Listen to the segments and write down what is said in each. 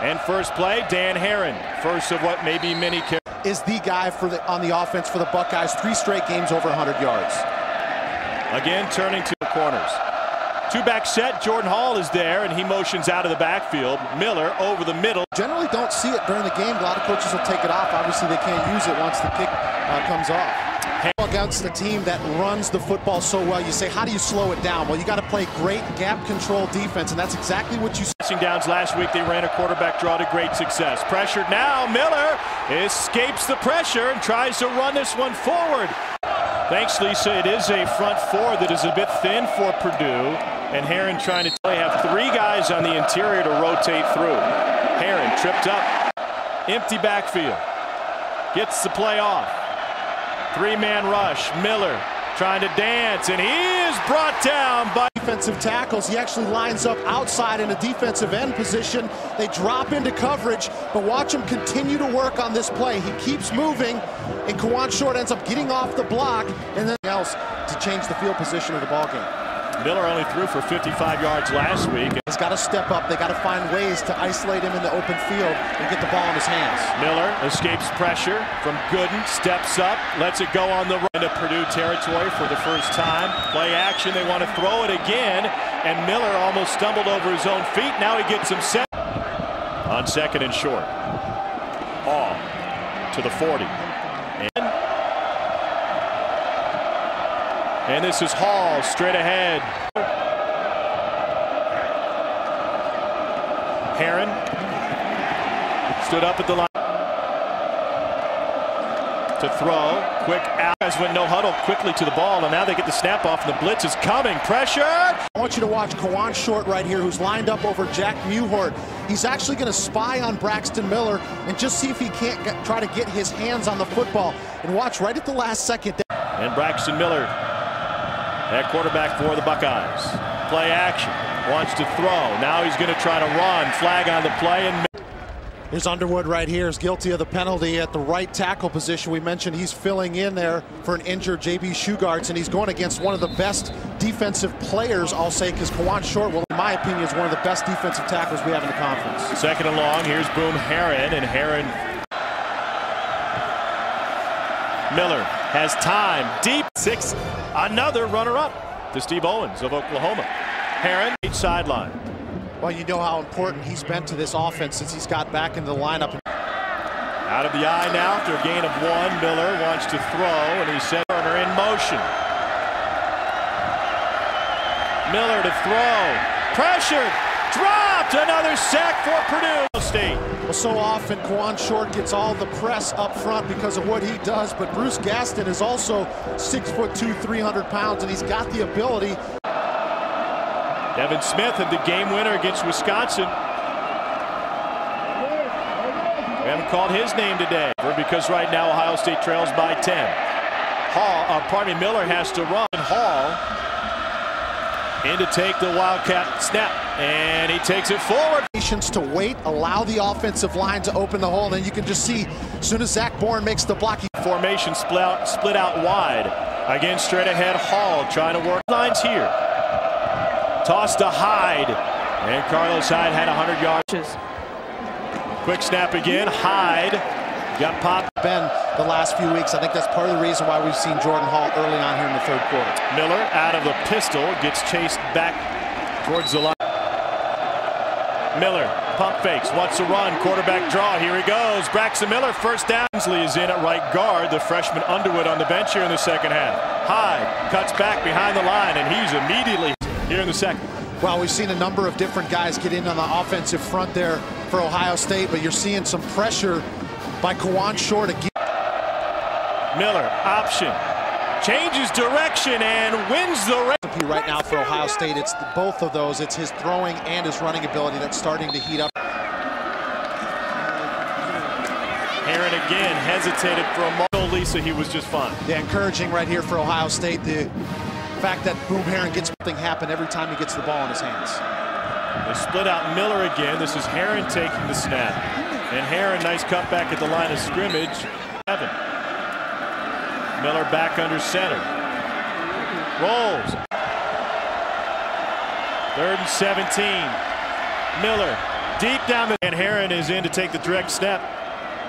And first play, Dan Herron. First of what may be many carries. Is the guy on the offense for the Buckeyes. 3 straight games over 100 yards. Again, turning to the corners. Two-back set. Jordan Hall is there, and he motions out of the backfield. Miller over the middle. Generally don't see it during the game. A lot of coaches will take it off. Obviously, they can't use it once the kick comes off. Against a team that runs the football so well, you say, how do you slow it down? Well, you got to play great gap control defense, and that's exactly what you see. Passing downs last week, they ran a quarterback draw to great success. Pressured now, Miller escapes the pressure and tries to run this one forward. Thanks, Lisa. It is a front four that is a bit thin for Purdue, and Herron trying to have 3 guys on the interior to rotate through. Herron tripped up, empty backfield, gets the play off. 3-man rush. Miller trying to dance, and he is brought down by defensive tackles. He actually lines up outside in a defensive end position. They drop into coverage, but watch him continue to work on this play. He keeps moving, and Kawan Short ends up getting off the block and then else to change the field position of the ball game. Miller only threw for 55 yards last week. He's got to step up. They got to find ways to isolate him in the open field and get the ball in his hands. Miller escapes pressure from Gooden, steps up, lets it go on the run into Purdue territory for the first time. Play action, they want to throw it again, and Miller almost stumbled over his own feet. Now he gets him set on 2nd and short. Hall to the 40. And this is Hall straight ahead. Herron stood up at the line to throw. Quick out. Guys went no huddle quickly to the ball, and now they get the snap off, and the blitz is coming. Pressure. I want you to watch Kawan Short right here, who's lined up over Jack Muhort. He's actually going to spy on Braxton Miller and just see if he can't try to get his hands on the football. And watch right at the last second. And Braxton Miller, that quarterback for the Buckeyes. Play action. Wants to throw. Now he's going to try to run. Flag on the play. And here's Underwood right here. Is guilty of the penalty at the right tackle position. We mentioned he's filling in there for an injured J.B. Shugarts, and he's going against one of the best defensive players, I'll say, because Kawan Short, well, in my opinion, is one of the best defensive tackles we have in the conference. 2nd and long. Here's Boom Herron, and Herron. Miller has time. Deep 6. Another runner-up to Steve Owens of Oklahoma. Herron, each sideline. Well, you know how important he's been to this offense since he's got back into the lineup. Out of the eye now after a gain of 1. Miller wants to throw, and he sent Turner in motion. Miller to throw. Pressure. Dropped. Another sack for Purdue State. Well, so often Kawan Short gets all the press up front because of what he does, but Bruce Gaston is also 6'2", 300 pounds, and he's got the ability. Devin Smith had the game winner against Wisconsin. We haven't called his name today because right now Ohio State trails by 10. Miller has to run. Hall in to take the Wildcat snap, and he takes it forward. Patience to wait, allow the offensive line to open the hole, and then you can just see as soon as Zach Bourne makes the block. Formation split out wide. Again, straight ahead, Hall trying to work lines here. Toss to Hyde, and Carlos Hyde had 100 yards. Quick snap again. Hyde got popped. Ben, the last few weeks, I think that's part of the reason why we've seen Jordan Hall early on here in the 3rd quarter. Miller out of the pistol gets chased back towards the line. Miller pump fakes, wants to run, quarterback draw. Here he goes. Braxton Miller, first down. Hensley is in at right guard. The freshman Underwood on the bench here in the 2nd half. Hyde cuts back behind the line, and he's immediately here in the 2nd. Well, we've seen a number of different guys get in on the offensive front there for Ohio State, but you're seeing some pressure by Kawan Short again. Miller, option, changes direction and wins the race. Right now for Ohio State, it's both of those. It's his throwing and his running ability that's starting to heat up. Herron again hesitated for a moment. Lisa, he was just fine. Yeah, encouraging right here for Ohio State. The fact that Boom Herron gets something happen every time he gets the ball in his hands. They split out Miller again. This is Herron taking the snap. And Herron, nice cutback at the line of scrimmage. 7. Miller back under center. Rolls. 3rd and 17. Miller Deep down the and Herron is in to take the direct snap.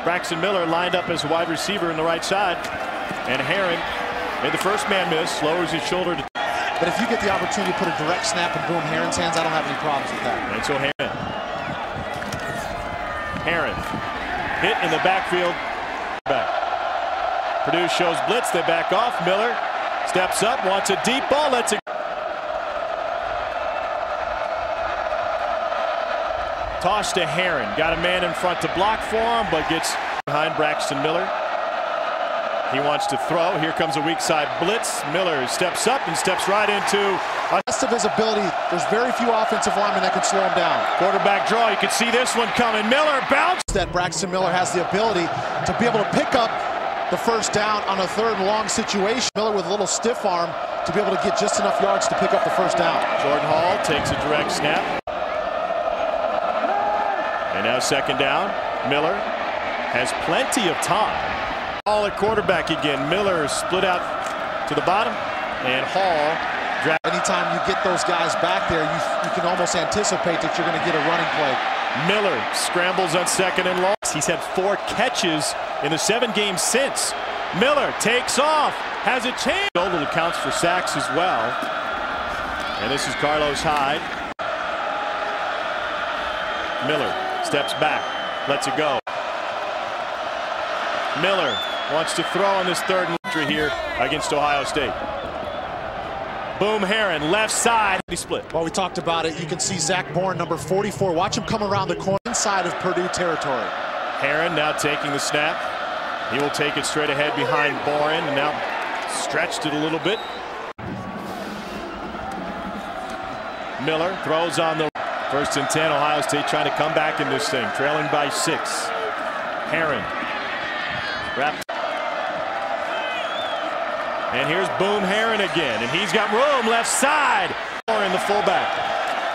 Braxton Miller lined up as a wide receiver on the right side. And Herron made the first man miss, lowers his shoulder. But if you get the opportunity to put a direct snap in Boom Herron's hands, I don't have any problems with that. And so Herron hit in the backfield. Purdue shows blitz. They back off. Miller steps up, wants a deep ball, lets it. Toss to Herron. Got a man in front to block for him, but gets behind Braxton Miller. He wants to throw. Here comes a weak side blitz. Miller steps up and steps right into the rest of his ability. There's very few offensive linemen that can slow him down. Quarterback draw. You can see this one coming. Miller bounce. That Braxton Miller has the ability to be able to pick up the first down on a third and long situation. Miller with a little stiff arm to be able to get just enough yards to pick up the first down. Jordan Hall takes a direct snap. And now second down. Miller has plenty of time. Hall at quarterback again. Miller split out to the bottom. And Hall. Anytime you get those guys back there, you can almost anticipate that you're going to get a running play. Miller scrambles on second and long. He's had 4 catches in the 7 games since. Miller takes off. Has a chance. It counts for sacks as well. And this is Carlos Hyde. Miller steps back, lets it go. Miller wants to throw on this third victory here against Ohio State. Boom Herron, left side. He split. Well, we talked about it. You can see Zach Bourne, number 44. Watch him come around the corner inside of Purdue territory. Herron now taking the snap. He will take it straight ahead behind Bourne and now stretched it a little bit. Miller throws on the first and 10. Ohio State trying to come back in this thing, trailing by 6. Herron wrapped. And here's Boom Herron again, and he's got room left side. Bourne, the fullback.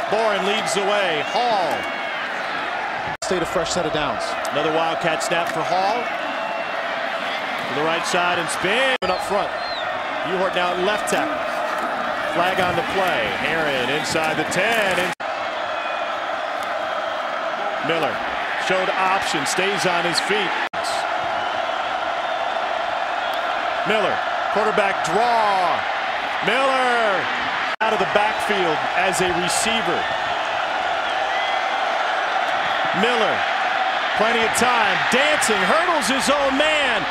Bourne leads the way. Hall. State a fresh set of downs. Another Wildcat snap for Hall. To the right side and spin up front. Uhort now at left tackle. Flag on the play. Herron inside the 10. Miller showed option, stays on his feet. Miller, quarterback draw. Miller out of the backfield as a receiver. Miller, plenty of time, dancing, hurdles his own man.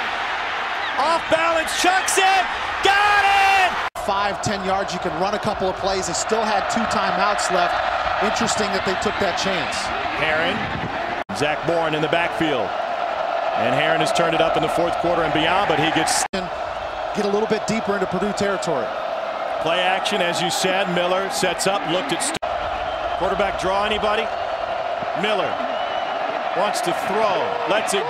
Off balance, chucks it, got it! 5-10 yards, you can run a couple of plays. They still had 2 timeouts left. Interesting that they took that chance. Herron, Zach Bourne in the backfield. And Herron has turned it up in the 4th quarter and beyond, but he gets... Get a little bit deeper into Purdue territory. Play action, as you said. Miller sets up, looked at... Quarterback draw, anybody? Miller wants to throw, lets it